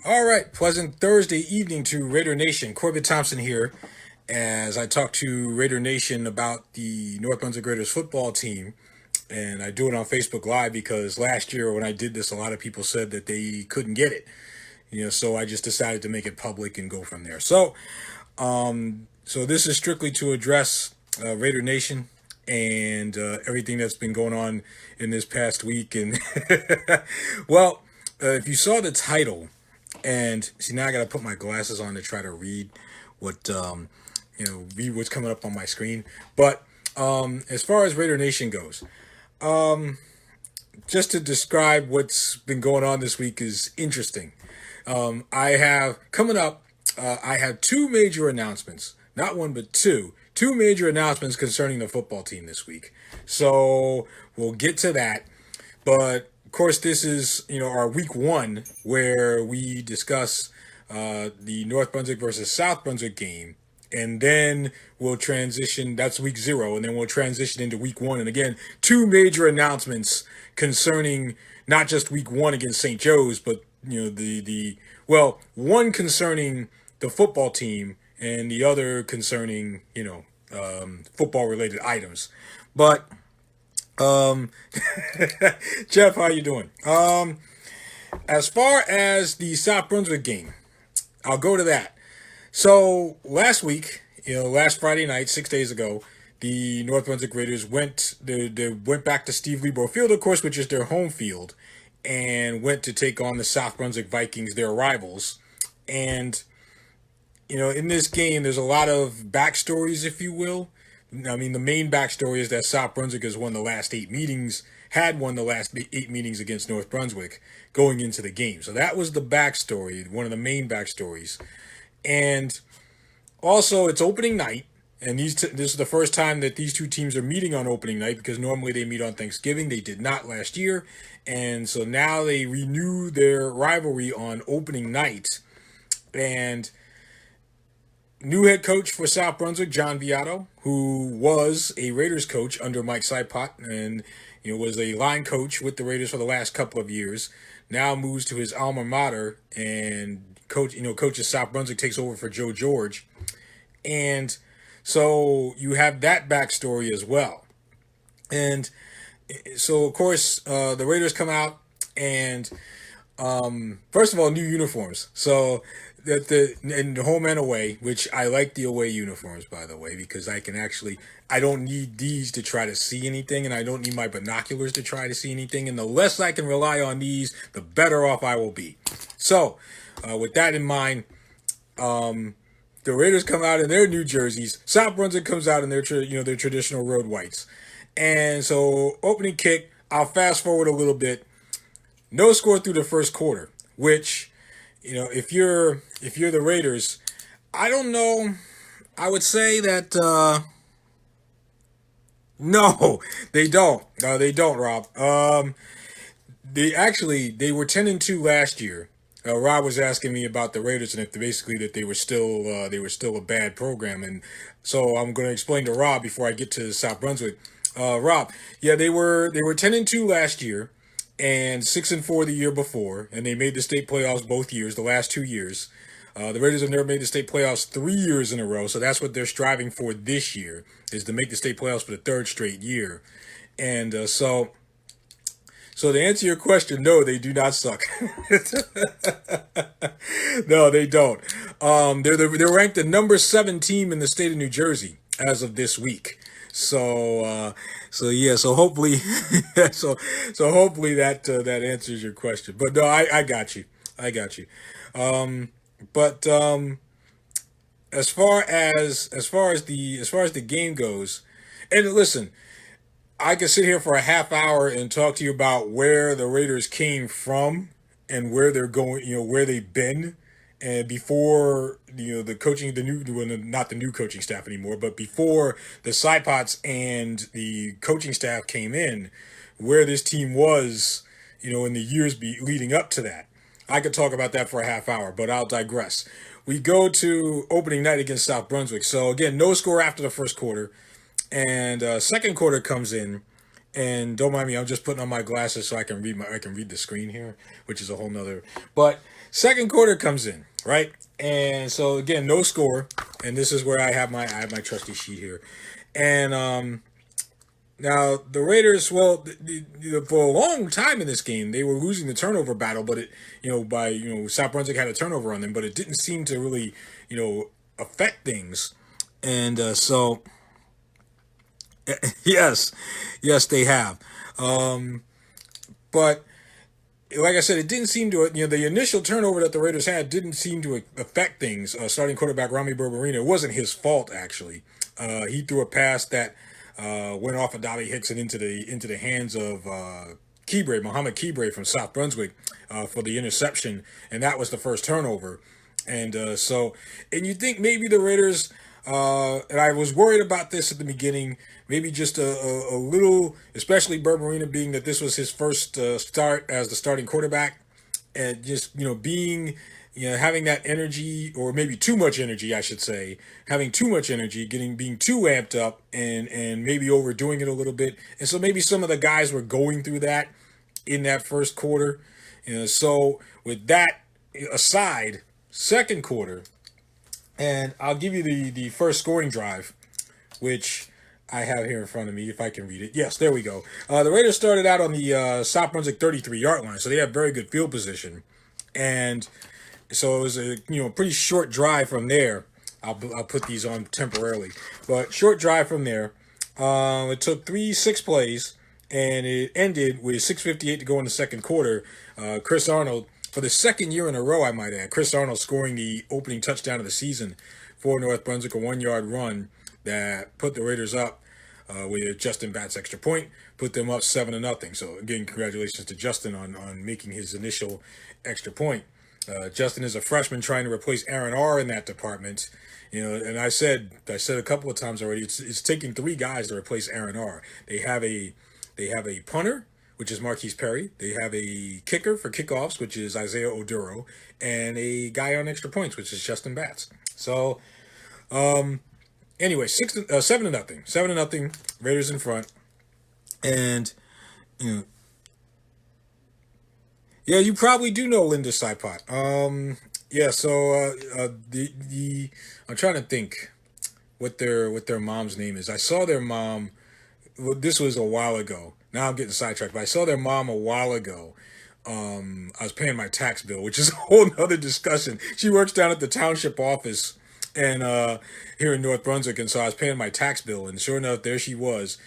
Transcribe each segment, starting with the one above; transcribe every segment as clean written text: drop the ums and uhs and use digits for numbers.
All right, pleasant Thursday evening to Raider Nation. Corbett Thompson here as I talk to Raider Nation about the North Brunswick Raiders football team. And I do it on Facebook Live because last year when I did this, a lot of people said that they couldn't get it. So I just decided to make it public and go from there. So this is strictly to address Raider Nation and everything that's been going on in this past week. And well, if you saw the title, and see, now I got to put my glasses on to try to read what read what's coming up on my screen. But as far as Raider Nation goes, just to describe what's been going on this week is interesting. I have coming up. I have two major announcements, not one but two. Two major announcements concerning the football team this week. So we'll get to that. But of course, this is our week one where we discuss the North Brunswick versus South Brunswick game, and then we'll transition. That's week zero, and then we'll transition into week one. And again, two major announcements concerning not just week one against St. Joe's, but one concerning the football team, and the other concerning football related items. But um, Jeff, how you doing? As far as the South Brunswick game, I'll go to that. So last week, last Friday night, 6 days ago, the North Brunswick Raiders they went back to Steve Lebo Field, of course, which is their home field, and went to take on the South Brunswick Vikings, their rivals. And in this game, there's a lot of backstories, if you will. I mean, the main backstory is that South Brunswick has won the last had won the last 8 meetings against North Brunswick going into the game. So that was the backstory, one of the main backstories. And also, it's opening night, and this is the first time that these two teams are meeting on opening night because normally they meet on Thanksgiving. They did not last year, and so now they renew their rivalry on opening night. And new head coach for South Brunswick, John Viato, who was a Raiders coach under Mike Sipot and was a line coach with the Raiders for the last couple of years, now moves to his alma mater and coaches South Brunswick, takes over for Joe George. And so you have that backstory as well. And so, of course, the Raiders come out and first of all, new uniforms. So that the home and away, which I like the away uniforms, by the way, because I don't need these to try to see anything, and I don't need my binoculars to try to see anything. And the less I can rely on these, the better off I will be. So, with that in mind, the Raiders come out in their new jerseys. South Brunswick comes out in their traditional road whites. And so, opening kick. I'll fast forward a little bit. No score through the first quarter, which, if you're the Raiders, I don't know. I would say that no, they don't. They don't, Rob. They were 10-2 last year. Rob was asking me about the Raiders and if they were still a bad program, and so I'm going to explain to Rob before I get to South Brunswick. Rob, yeah, they were 10-2 last year and 6-4 the year before, and they made the state playoffs both years, the last 2 years. The Raiders have never made the state playoffs 3 years in a row, so that's what they're striving for this year, is to make the state playoffs for the third straight year. And so to answer your question, no, they do not suck. No, they don't. They're ranked the number 7 team in the state of New Jersey as of this week. So hopefully, so hopefully that answers your question. But no, I got you. I got you. But as far as the game goes, and listen, I could sit here for a half hour and talk to you about where the Raiders came from and where they're going, where they've been, and before the coaching, not the new coaching staff anymore, but before the Sipots and the coaching staff came in, where this team was, in the years leading up to that. I could talk about that for a half hour, but I'll digress. We go to opening night against South Brunswick. So again, no score after the first quarter. And second quarter comes in, and don't mind me, I'm just putting on my glasses so I can read the screen here, which is a whole nother. But second quarter comes in, right? And so again, no score, and this is where I have my trusty sheet here, and now the Raiders, well, for a long time in this game, they were losing the turnover battle, but it, by South Brunswick had a turnover on them, but it didn't seem to really, affect things, and so yes, yes, they have, but like I said, it didn't seem to, the initial turnover that the Raiders had didn't seem to affect things. Starting quarterback Rami Berberino, it wasn't his fault actually. He threw a pass that went off of Dolly Hicks and into the hands of Mohammed Kibre from South Brunswick for the interception, and that was the first turnover. And and you think maybe the Raiders, and I was worried about this at the beginning, maybe just a little, especially Berberina being that this was his first start as the starting quarterback, and just, being, having that energy, or maybe too much energy, I should say, having too much energy, being too amped up, and maybe overdoing it a little bit. And so maybe some of the guys were going through that in that first quarter. So with that aside, second quarter, and I'll give you the first scoring drive, which I have here in front of me, if I can read it. Yes, there we go. The Raiders started out on the South Brunswick 33-yard line, so they have very good field position. And so it was a pretty short drive from there. I'll put these on temporarily, but short drive from there. It took 6 plays, and it ended with 6:58 to go in the second quarter. Chris Arnold, for the second year in a row, I might add, Chris Arnold scoring the opening touchdown of the season for North Brunswick, a 1-yard run that put the Raiders up with Justin Batt's extra point, put them up 7-0. So again, congratulations to Justin on making his initial extra point. Justin is a freshman trying to replace Aaron R in that department. And I said a couple of times already, it's taking 3 guys to replace Aaron R. They have a punter, which is Marquise Perry. They have a kicker for kickoffs, which is Isaiah Oduro, and a guy on extra points, which is Justin Batts. So, anyway, 7-0, 7-0. Raiders in front, and yeah, you probably do know Linda Sipot. Yeah. So I'm trying to think what their mom's name is. I saw their mom. Well, this was a while ago. Now I'm getting sidetracked, but I saw their mom a while ago. I was paying my tax bill, which is a whole other discussion. She works down at the township office and here in North Brunswick, and so I was paying my tax bill, and sure enough, there she was.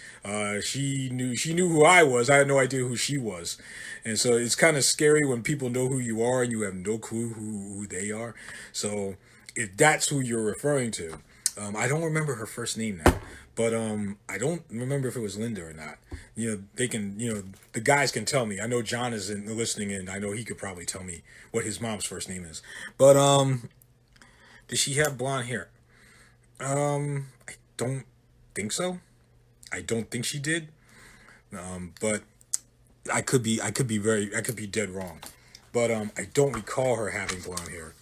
She knew who I was. I had no idea who she was, and so it's kind of scary when people know who you are and you have no clue who they are. So if that's who you're referring to, I don't remember her first name now. But I don't remember if it was Linda or not. They can, the guys can tell me. I know John is listening in. I know he could probably tell me what his mom's first name is. But does she have blonde hair? I don't think so. I don't think she did. But I could be dead wrong. But I don't recall her having blonde hair.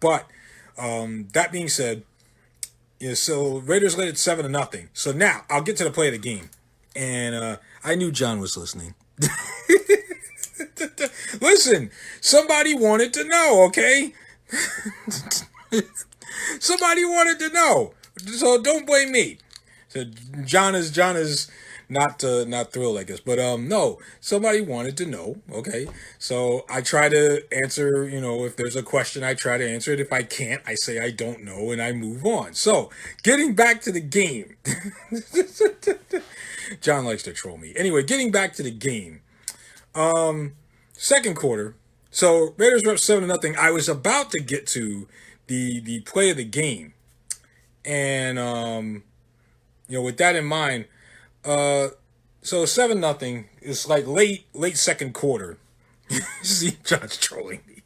But that being said, so Raiders led it 7-0. So now I'll get to the play of the game, and I knew John was listening. Listen, somebody wanted to know, okay? Somebody wanted to know, so don't blame me. So John is not thrilled, I guess, but no, somebody wanted to know, okay? So I try to answer, if there's a question, I try to answer it. If I can't, I say I don't know and I move on. So getting back to the game, John likes to troll me. Anyway, getting back to the game, second quarter. So Raiders were up 7-0. I was about to get to the play of the game, and with that in mind. So 7-0. It's like late second quarter. See, John's trolling me.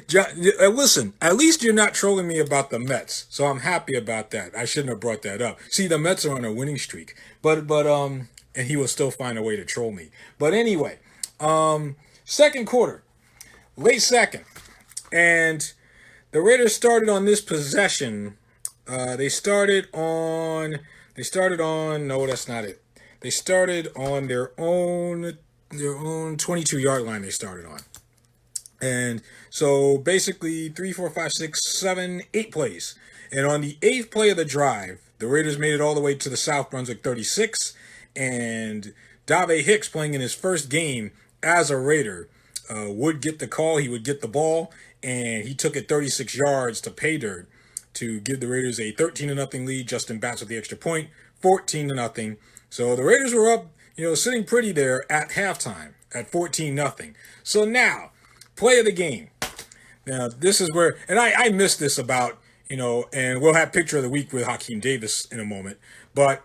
John, listen, at least you're not trolling me about the Mets, so I'm happy about that. I shouldn't have brought that up. See, the Mets are on a winning streak, but and he will still find a way to troll me. But anyway, second quarter, late second, and the Raiders started on this possession. They started on. No, that's not it. They started on their own 22-yard line. They started on. And so basically 3, 4, 5, 6, 7, 8 plays. And on the 8th play of the drive, the Raiders made it all the way to the South Brunswick 36. And Dave Hicks, playing in his first game as a Raider, would get the call. He would get the ball, and he took it 36 yards to pay dirt to give the Raiders a 13-0 lead. Justin Batts with the extra point, 14-0. So the Raiders were up, sitting pretty there at halftime at 14-0. So now, play of the game. Now, this is where, and I missed this about, and we'll have picture of the week with Hakeem Davis in a moment. But,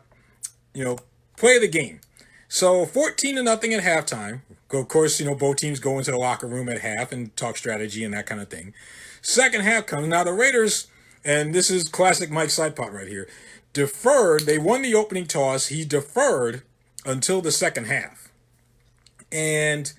play of the game. So 14-0 at halftime. Of course, both teams go into the locker room at half and talk strategy and that kind of thing. Second half comes. Now, the Raiders, and this is classic Mike Sidepot right here, deferred. They won the opening toss. He deferred until the second half. And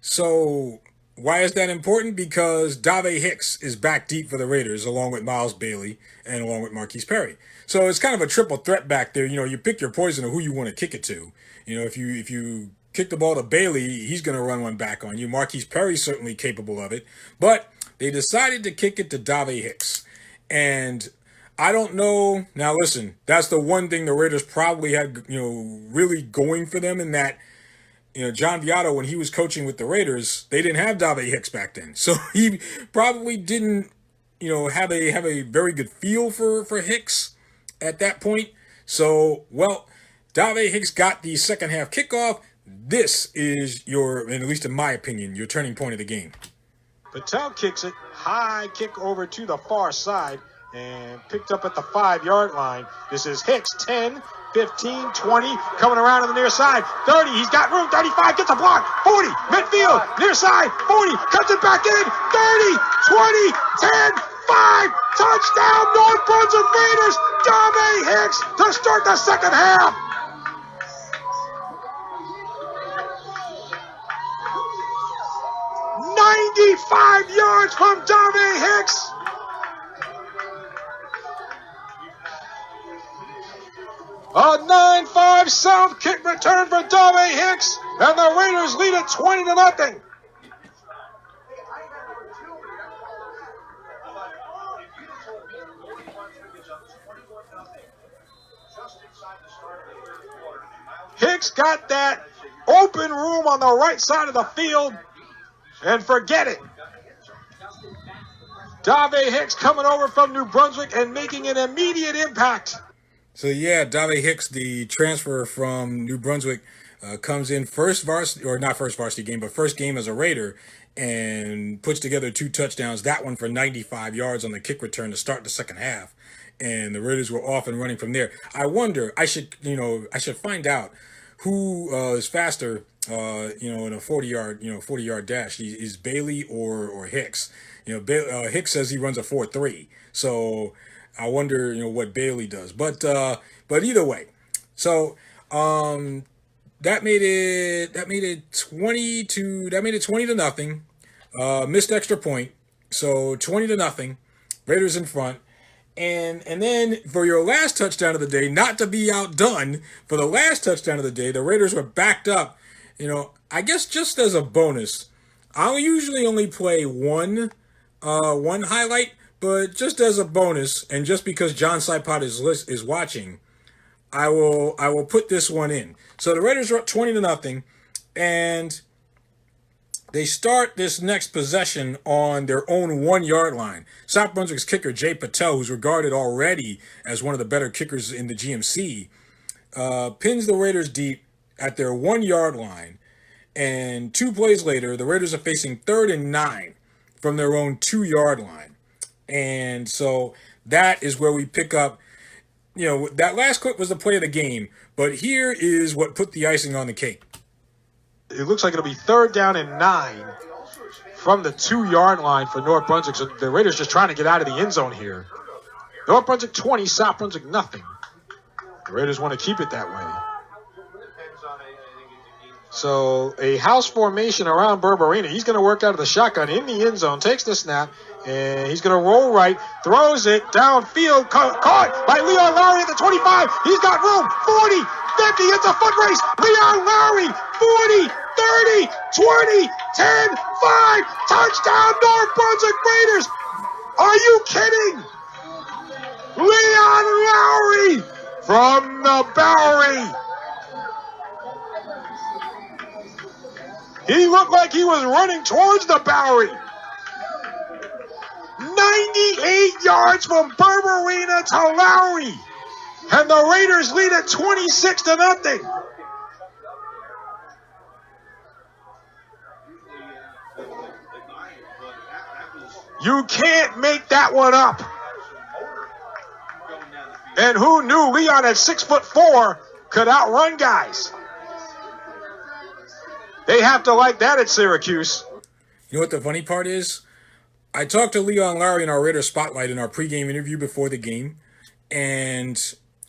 so why is that important? Because Dave Hicks is back deep for the Raiders, along with Miles Bailey and along with Marquise Perry. So it's kind of a triple threat back there. You pick your poison of who you want to kick it to. If you kick the ball to Bailey, he's going to run one back on you. Marquise Perry's certainly capable of it. But they decided to kick it to Dave Hicks. And I don't know. Now, listen, that's the one thing the Raiders probably had, really going for them, in that, John Viotto, when he was coaching with the Raiders, they didn't have Dave Hicks back then. So he probably didn't, have a very good feel for Hicks at that point. So, well, Dave Hicks got the second half kickoff. This is your, and at least in my opinion, your turning point of the game. Patel kicks it, high kick over to the far side, and picked up at the 5-yard line. This is Hicks, 10, 15, 20, coming around on the near side, 30, he's got room, 35, gets a block, 40, midfield, near side, 40, cuts it back in, 30, 20, 10, 5, touchdown, North Brunswick Raiders, Dave Hicks to start the second half. "95 yards from Dave Hicks. A 9-5 South kick return for Dave Hicks, and the Raiders lead it 20-0. Hicks got that open room on the right side of the field, and forget it. Dave Hicks coming over from New Brunswick and making an immediate impact. So yeah, Dave Hicks, the transfer from New Brunswick, comes in first varsity game, but first game as a Raider, and puts together 2 touchdowns. That one for 95 yards on the kick return to start the second half, and the Raiders were off and running from there. I wonder, I should find out who is faster, in a 40-yard dash. Is Bailey or Hicks? Hicks says he runs a 4.3, so I wonder, what Bailey does. But either way, so that made it 20-0. Missed extra point, so 20-0. Raiders in front. And then for your last touchdown of the day, not to be outdone, for the last touchdown of the day, the Raiders were backed up. I guess just as a bonus, I'll usually only play one highlight, but just as a bonus, and just because John Sidepot is watching, I will put this one in. So the Raiders are up 20-0, and they start this next possession on their own 1-yard line. South Brunswick's kicker, Jay Patel, who's regarded already as one of the better kickers in the GMC, pins the Raiders deep at their 1-yard line. And 2 plays later, the Raiders are facing 3rd and 9 from their own 2-yard line. And so that is where we pick up, that last clip was the play of the game. But here is what put the icing on the cake. It looks like it'll be 3rd down and 9 from the 2-yard line for North Brunswick. So the Raiders just trying to get out of the end zone here. North Brunswick 20, South Brunswick nothing. The Raiders want to keep it that way. So a house formation around Berberina. He's going to work out of the shotgun in the end zone, takes the snap, and he's going to roll right, throws it downfield, caught by Leon Lowry at the 25. He's got room, 40, 50, it's a foot race. Leon Lowry, 40, 30, 20, 10, 5. Touchdown, North Brunswick Raiders. Are you kidding? Leon Lowry from the Bowery. He looked like he was running towards the Bowery. 98 yards from Berberina to Lowry. And the Raiders lead at 26-0. You can't make that one up. And who knew Leon at 6'4" could outrun guys? They have to like that at Syracuse. You know what the funny part is? I talked to Leon Lowry in our Raider Spotlight in our pregame interview before the game, and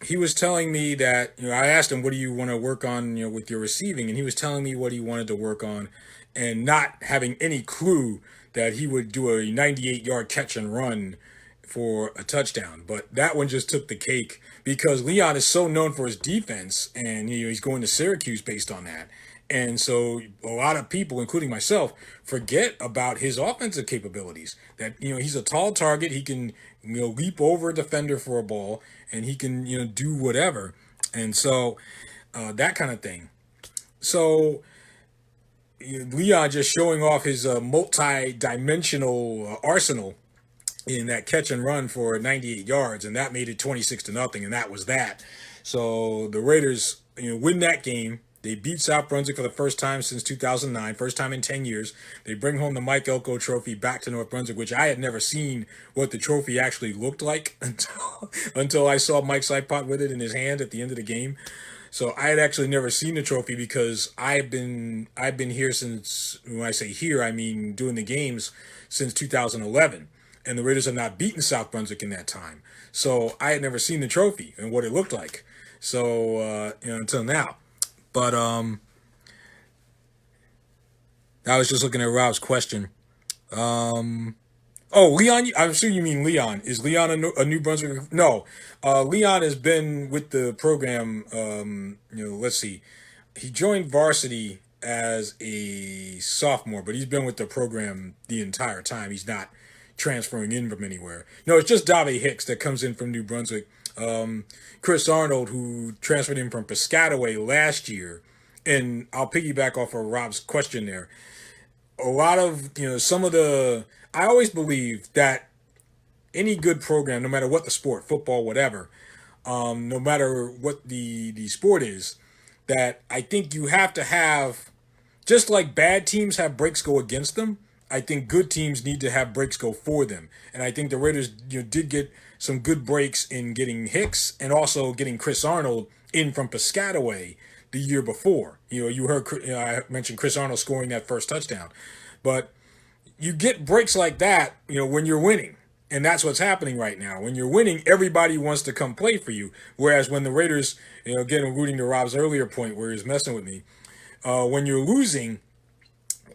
he was telling me that, I asked him, what do you want to work on, with your receiving? And he was telling me what he wanted to work on, and not having any clue that he would do a 98-yard catch and run for a touchdown. But that one just took the cake because Leon is so known for his defense, and he's going to Syracuse based on that. And so a lot of people, including myself, forget about his offensive capabilities. That, he's a tall target. He can, leap over a defender for a ball, and he can, do whatever. And so that kind of thing. So Leon just showing off his multi-dimensional arsenal in that catch and run for 98 yards, and that made it 26-0, and that was that. So the Raiders, win that game. They beat South Brunswick for the first time since 2009, first time in 10 years. They bring home the Mike Elko Trophy back to North Brunswick, which I had never seen what the trophy actually looked like until I saw Mike Seipot with it in his hand at the end of the game. So I had actually never seen the trophy because I've been here since, when I say here, I mean doing the games since 2011. And the Raiders have not beaten South Brunswick in that time. So I had never seen the trophy and what it looked like. So, until now. But I was just looking at Rob's question. Leon, I'm sure you mean Leon. Is Leon a New Brunswick? No. Leon has been with the program, let's see. He joined varsity as a sophomore, but he's been with the program the entire time. He's not transferring in from anywhere. No, it's just Dave Hicks that comes in from New Brunswick. Chris Arnold, who transferred in from Piscataway last year, and I'll piggyback off of Rob's question there. A lot of, I always believe that any good program, no matter what the sport, football, whatever, no matter what the sport is, that I think you have to have, just like bad teams have breaks go against them, I think good teams need to have breaks go for them. And I think the Raiders did get some good breaks in getting Hicks and also getting Chris Arnold in from Piscataway the year before. You heard I mentioned Chris Arnold scoring that first touchdown. But you get breaks like that, when you're winning. And that's what's happening right now. When you're winning, everybody wants to come play for you. Whereas when the Raiders, again, alluding to Rob's earlier point where he was messing with me, when you're losing,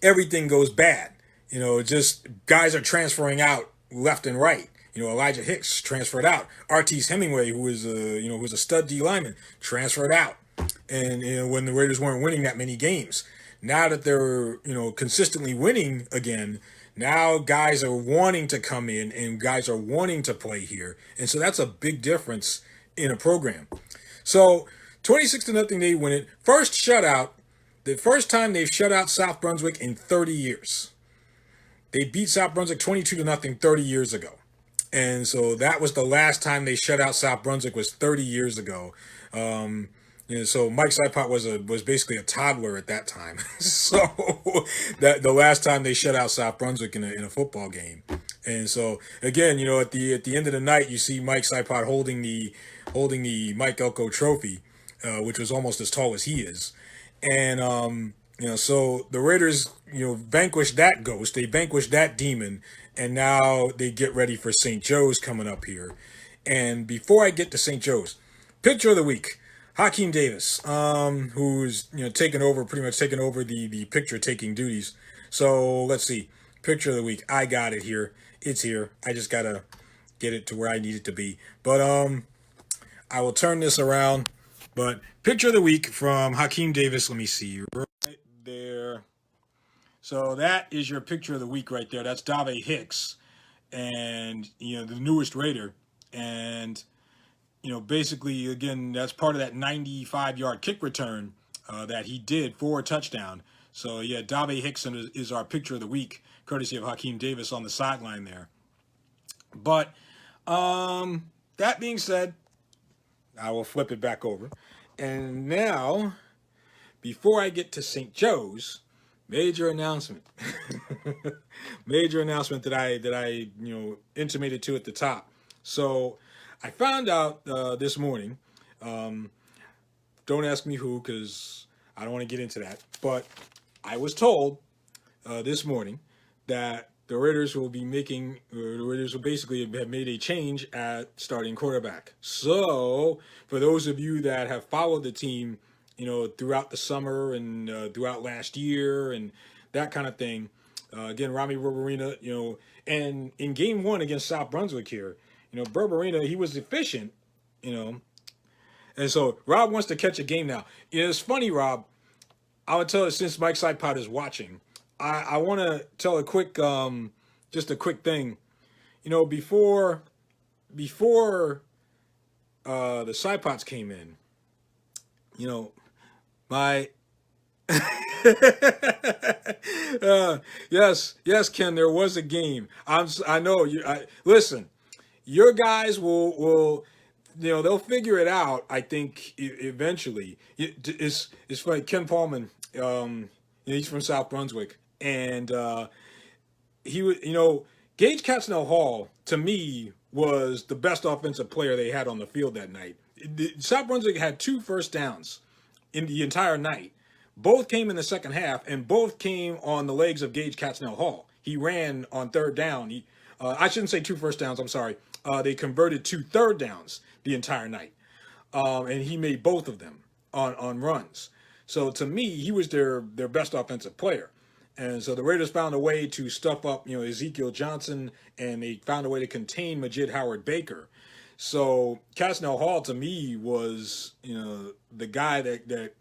everything goes bad. Just guys are transferring out left and right. Elijah Hicks transferred out. Artis Hemingway, who was a stud D lineman, transferred out. And when the Raiders weren't winning that many games, now that they're consistently winning again, now guys are wanting to come in and guys are wanting to play here, and so that's a big difference in a program. So 26-0, they win it. First shutout. The first time they've shut out South Brunswick in 30 years. They beat South Brunswick 22-0 30 years ago. And so that was the last time they shut out South Brunswick was 30 years ago. So Mike Seipot was basically a toddler at that time. So that the last time they shut out South Brunswick in a football game. And so again, at the end of the night, you see Mike Seipot holding the Mike Elko Trophy, which was almost as tall as he is. And so the Raiders vanquished that ghost. They vanquished that demon. And now they get ready for St. Joe's coming up here. And before I get to St. Joe's, picture of the week, Hakeem Davis, who's pretty much taken over the picture taking duties. So let's see, picture of the week. I got it here. It's here. I just gotta get it to where I need it to be. But I will turn this around. But picture of the week from Hakeem Davis. Let me see right there. So that is your picture of the week right there. That's Dave Hicks, and the newest Raider, and basically again that's part of that 95-yard kick return that he did for a touchdown. So yeah, Dave Hicks is our picture of the week, courtesy of Hakeem Davis on the sideline there. But that being said, I will flip it back over, and now before I get to St. Joe's, major announcement. Major announcement that I intimated to at the top. So I found out this morning. Don't ask me who, because I don't want to get into that. But I was told this morning that the Raiders will basically have made a change at starting quarterback. So for those of you that have followed the team, throughout the summer and throughout last year and that kind of thing. Again, Rami Berberina, and in game 1 against South Brunswick here, Berberina, he was efficient, and so Rob wants to catch a game now. It's funny, Rob. I would tell you, since Mike Sipot is watching, I want to tell a quick, just a quick thing. Before the Sipots came in, my yes, Ken, there was a game. I know you. Listen, your guys will they'll figure it out. I think eventually. It's like Ken Paulman. He's from South Brunswick, and he would Gage Katznell Hall to me was the best offensive player they had on the field that night. South Brunswick had 2 first downs in the entire night. Both came in the second half, and both came on the legs of Gage Katznell Hall. He ran on third down. I shouldn't say 2 first downs. I'm sorry. They converted 2 third downs the entire night, and he made both of them on runs. So to me, he was their best offensive player. And so the Raiders found a way to stuff up, Ezekiel Johnson, and they found a way to contain Majid Howard Baker. So Katznell Hall to me was, the guy that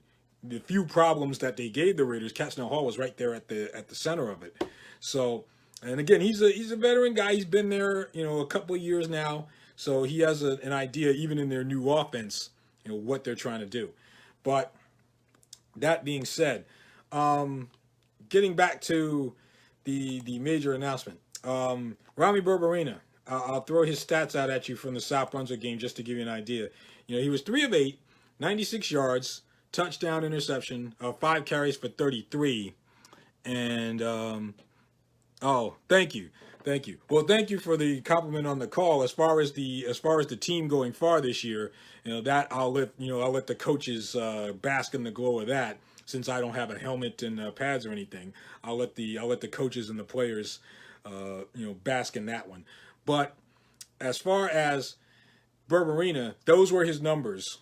the few problems that they gave the Raiders, Katznell Hall was right there at the center of it. So, and again, he's a veteran guy. He's been there, a couple of years now. So he has an idea, even in their new offense, what they're trying to do. But that being said, getting back to the major announcement, Rami Berberina. I'll throw his stats out at you from the South Brunswick game just to give you an idea. He was 3 of 8, 96 yards, touchdown, interception, 5 carries for 33, and thank you. Well, thank you for the compliment on the call. As far as the team going far this year, that I'll let the coaches bask in the glow of that. Since I don't have a helmet and pads or anything, I'll let the coaches and the players, bask in that one. But as far as Berberina, those were his numbers.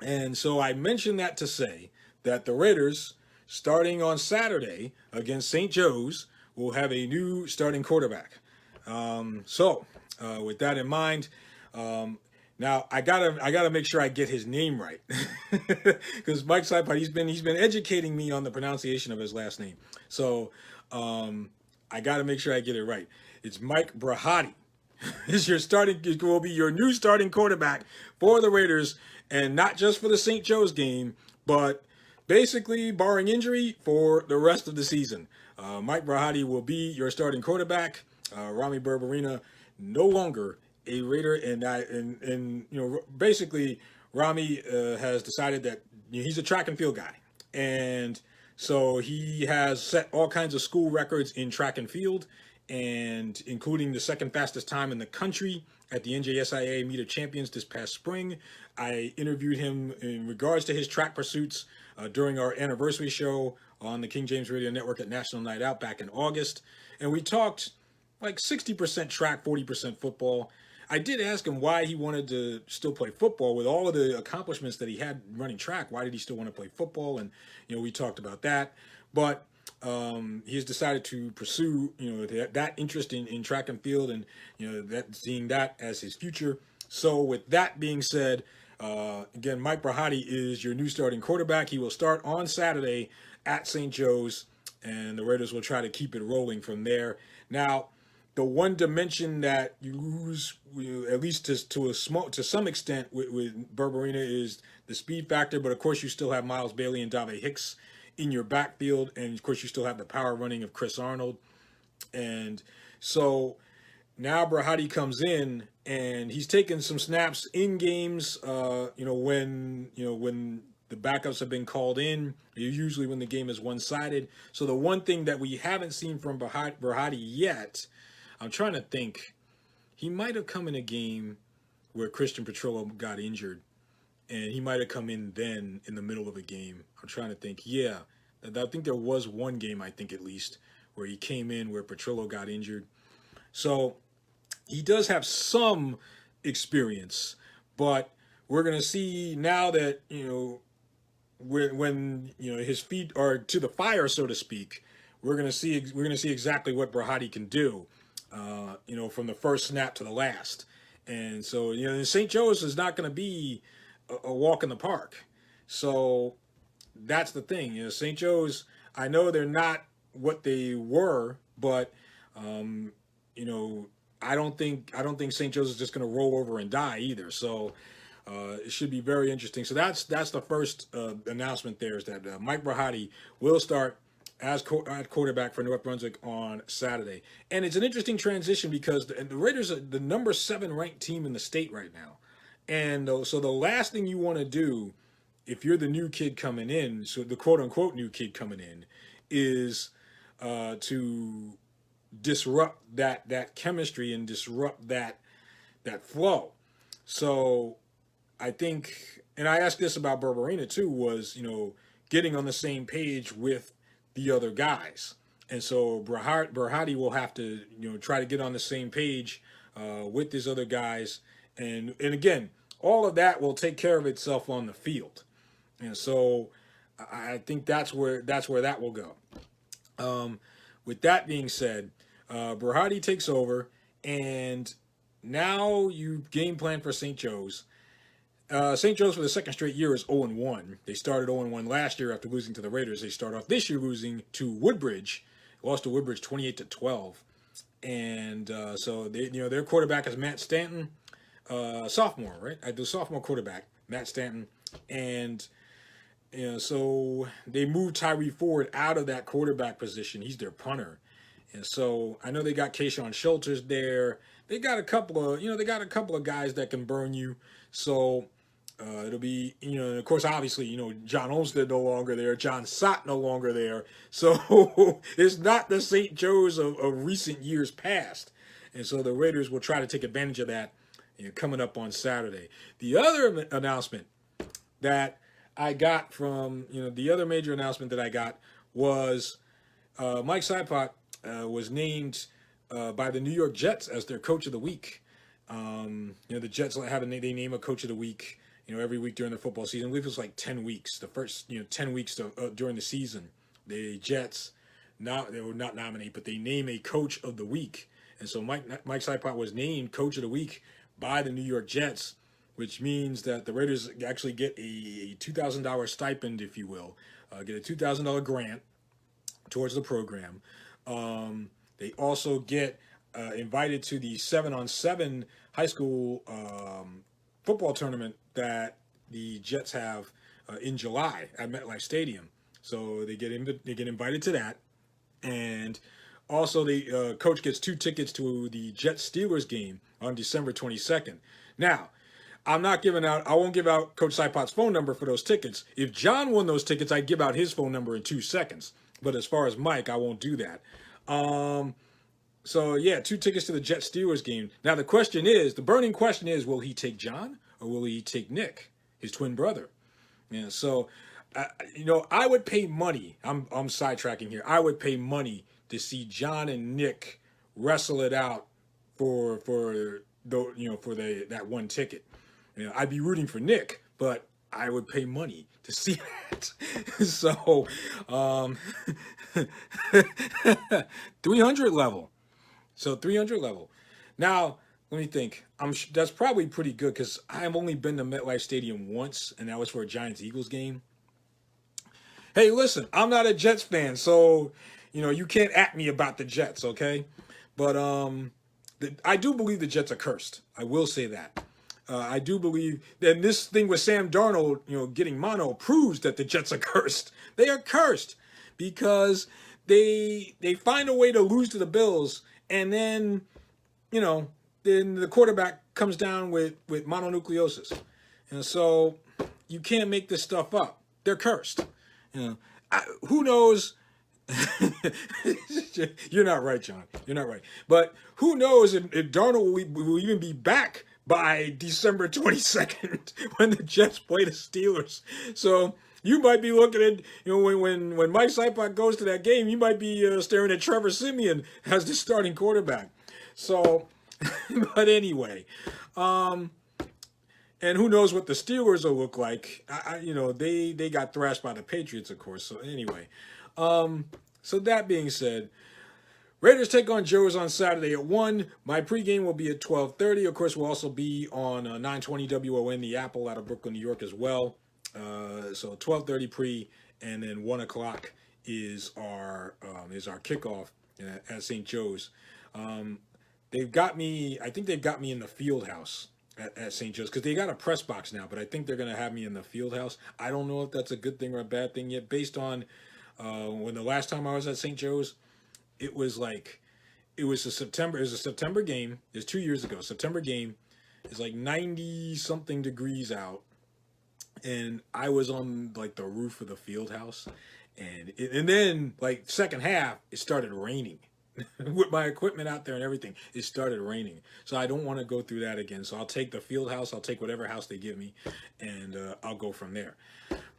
And so I mentioned that to say that the Raiders, starting on Saturday against St. Joe's, will have a new starting quarterback. With that in mind, now I gotta make sure I get his name right, because Mike Sipot, he's been educating me on the pronunciation of his last name. So I gotta make sure I get it right. It's Mike Brahati. It will be your new starting quarterback for the Raiders, and not just for the St. Joe's game, but basically, barring injury, for the rest of the season. Mike Brahati will be your starting quarterback. Rami Berberina no longer a Raider, and basically Rami has decided that he's a track and field guy, and so he has set all kinds of school records in track and field, and including the second fastest time in the country at the NJSIA Meet of Champions this past spring. I interviewed him in regards to his track pursuits during our anniversary show on the King James Radio Network at National Night Out back in August, and we talked like 60% track, 40% football. I did ask him why he wanted to still play football with all of the accomplishments that he had running track. Why did he still want to play football? And we talked about that, but he has decided to pursue that interest in track and field, and that seeing that as his future. So with that being said, again, Mike Brahati is your new starting quarterback. He will start on Saturday at St. Joe's. and the Raiders will try to keep it rolling from there. Now, the one dimension that you lose, at least to some extent, with Berberina is the speed factor. But of course, you still have Miles Bailey and Dave Hicks in your backfield, and of course, you still have the power running of Chris Arnold. And so now Brahadi comes in, and he's taken some snaps in games. When the backups have been called in, usually when the game is one-sided. So the one thing that we haven't seen from Brahadi yet, I'm trying to think, he might have come in a game where Christian Petrillo got injured, and he might have come in then in the middle of a game. I'm trying to think. Yeah, I think there was one game, I think at least, where he came in where Petrillo got injured. So he does have some experience, but we're going to see now that, when his feet are to the fire, so to speak, we're going to see exactly what Brahadi can do, from the first snap to the last. And so, St. Joe's is not going to be a walk in the park. So that's the thing. St. Joe's, I know they're not what they were, but I don't think St. Joe's is just going to roll over and die either. So it should be very interesting. So that's the first announcement there, is that Mike Brahadi will start as quarterback for North Brunswick on Saturday. And it's an interesting transition because the Raiders are the number 7 ranked team in the state right now. And so the last thing you want to do if you're the new kid coming in, so the quote-unquote new kid coming in, is to disrupt that chemistry and disrupt that flow. So I think, and I asked this about Berberina too, was, getting on the same page with the other guys. And so Brahadi will have to, try to get on the same page with these other guys. And again, all of that will take care of itself on the field. And so I think that's where that will go. With that being said, Brahadi takes over, and now you game plan for St. Joe's. St. Joe's for the second straight year is 0-1. They started 0-1 last year after losing to the Raiders. They start off this year losing to Woodbridge. Lost to Woodbridge 28-12. And so they, their quarterback is Matt Stanton, sophomore, right? The sophomore quarterback, Matt Stanton. And so they moved Tyree Ford out of that quarterback position. He's their punter. And so I know they got Kayshawn Schulters there. They got a couple of guys that can burn you. So it'll be, of course, obviously, John Olmsted no longer there. John Sott no longer there. So it's not the St. Joe's of recent years past. And so the Raiders will try to take advantage of that coming up on Saturday. The other announcement that I got from, the other major announcement that I got was Mike Sipot was named by the New York Jets as their coach of the week. The Jets they name a coach of the week, every week during the football season. I believe it was like 10 weeks. The first, 10 weeks during the season, the Jets, they will not nominate, but they name a coach of the week. And so Mike Sipot was named coach of the week by the New York Jets, which means that the Raiders actually get a $2,000 stipend, if you will, get a $2,000 grant towards the program. They also get invited to the 7-on-7 high school football tournament that the Jets have in July at MetLife Stadium. So they get invited to that, and also the coach gets 2 tickets to the Jets Steelers game on December 22nd. Now, I won't give out Coach Sipot's phone number for those tickets. If John won those tickets, I'd give out his phone number in 2 seconds. But as far as Mike, I won't do that. So yeah, 2 tickets to the Jets Steelers game. Now the burning question is, will he take John or will he take Nick, his twin brother? Yeah. So, I would pay money. I'm sidetracking here. I would pay money to see John and Nick wrestle it out for that one ticket. I'd be rooting for Nick, but I would pay money to see that. So, 300 level. So 300 level. Now, let me think. That's probably pretty good because I've only been to MetLife Stadium once, and that was for a Giants-Eagles game. Hey, listen, I'm not a Jets fan, so you can't at me about the Jets, okay? But I do believe the Jets are cursed. I will say that. I do believe that this thing with Sam Darnold, getting mono proves that the Jets are cursed. They are cursed because they find a way to lose to the Bills, and then the quarterback comes down with mononucleosis, and so you can't make this stuff up. They're cursed. Who knows? You're not right, John. You're not right. But who knows if Darnold will even be back by December 22nd when the Jets play the Steelers. So you might be looking at, when Mike Sipok goes to that game, you might be staring at Trevor Siemian as the starting quarterback. So, but anyway, and who knows what the Steelers will look like? They got thrashed by the Patriots, of course. So anyway, so that being said, Raiders take on Joes on Saturday at 1. My pregame will be at 12:30. Of course, we'll also be on 920 WON, the Apple out of Brooklyn, New York as well. So 12:30 pre, and then 1 o'clock is our kickoff at St. Joe's. They've got me. I think they've got me in the field house at St. Joe's because they got a press box now. But I think they're going to have me in the field house. I don't know if that's a good thing or a bad thing yet. Based on when the last time I was at St. Joe's, it was a September game. It was 2 years ago. September game. It's like 90 something degrees out, and I was on like the roof of the field house, and then like second half it started raining. With my equipment out there and everything, it started raining. So I don't want to go through that again. So I'll take the field house. I'll take whatever house they give me, and I'll go from there.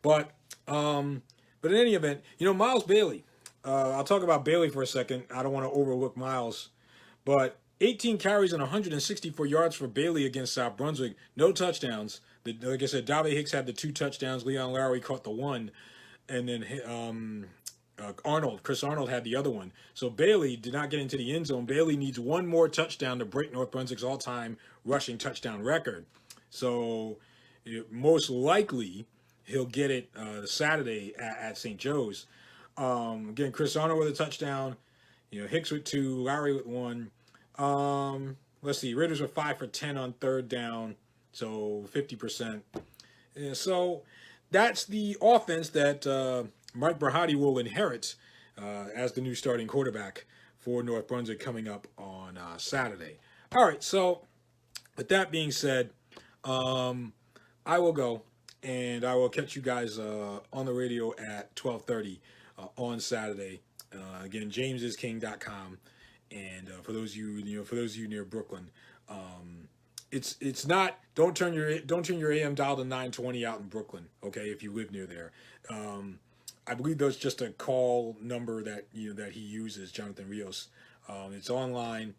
But in any event, Miles Bailey. I'll talk about Bailey for a second. I don't want to overlook Miles, but 18 carries and 164 yards for Bailey against South Brunswick. No touchdowns. Like I said, Dave Hicks had the 2 touchdowns. Leon Lowry caught the 1, and then Chris Arnold had the other one. So Bailey did not get into the end zone. Bailey needs one more touchdown to break North Brunswick's all-time rushing touchdown record. So most likely he'll get it Saturday at St. Joe's. Again, Chris Arnold with a touchdown. Hicks with 2, Lowry with 1. Let's see, Raiders were 5 for 10 on third down, so 50%. And so that's the offense that Mike Brahati will inherit as the new starting quarterback for North Brunswick coming up on Saturday. All right, so with that being said, I will go, and I will catch you guys on the radio at 12:30 on Saturday. Again, jamesisking.com, and for those of you near Brooklyn, it's not. Don't turn your AM dial to 920 out in Brooklyn. Okay, if you live near there. I believe that's just a call number that he uses, Jonathan Rios. It's online.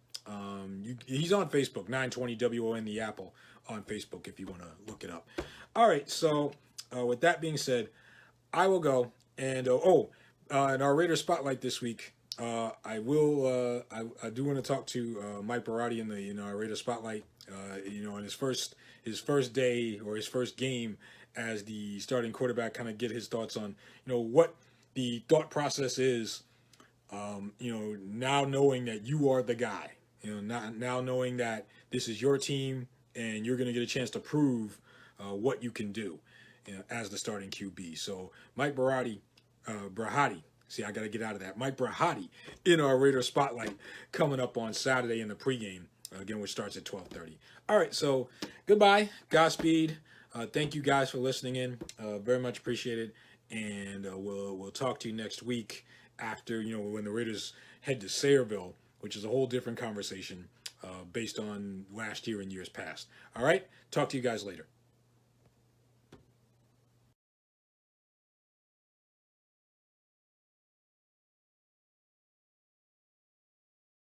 He's on Facebook, 920 WON the Apple on Facebook if you want to look it up. All right, so with that being said, I will go, and in our Raider Spotlight this week, I do want to talk to Mike Barati in our Raider Spotlight. On his first day or his first game as the starting quarterback, kind of get his thoughts on what the thought process is. Now knowing that you are the guy, now knowing that this is your team and you're going to get a chance to prove what you can do as the starting QB. So Mike Barati. See, I got to get out of that. Mike Brahati in our Raider Spotlight coming up on Saturday in the pregame, again, which starts at 12:30. All right, so goodbye, Godspeed. Thank you guys for listening in. Very much appreciated, and we'll talk to you next week after when the Raiders head to Sayreville, which is a whole different conversation based on last year and years past. All right, talk to you guys later.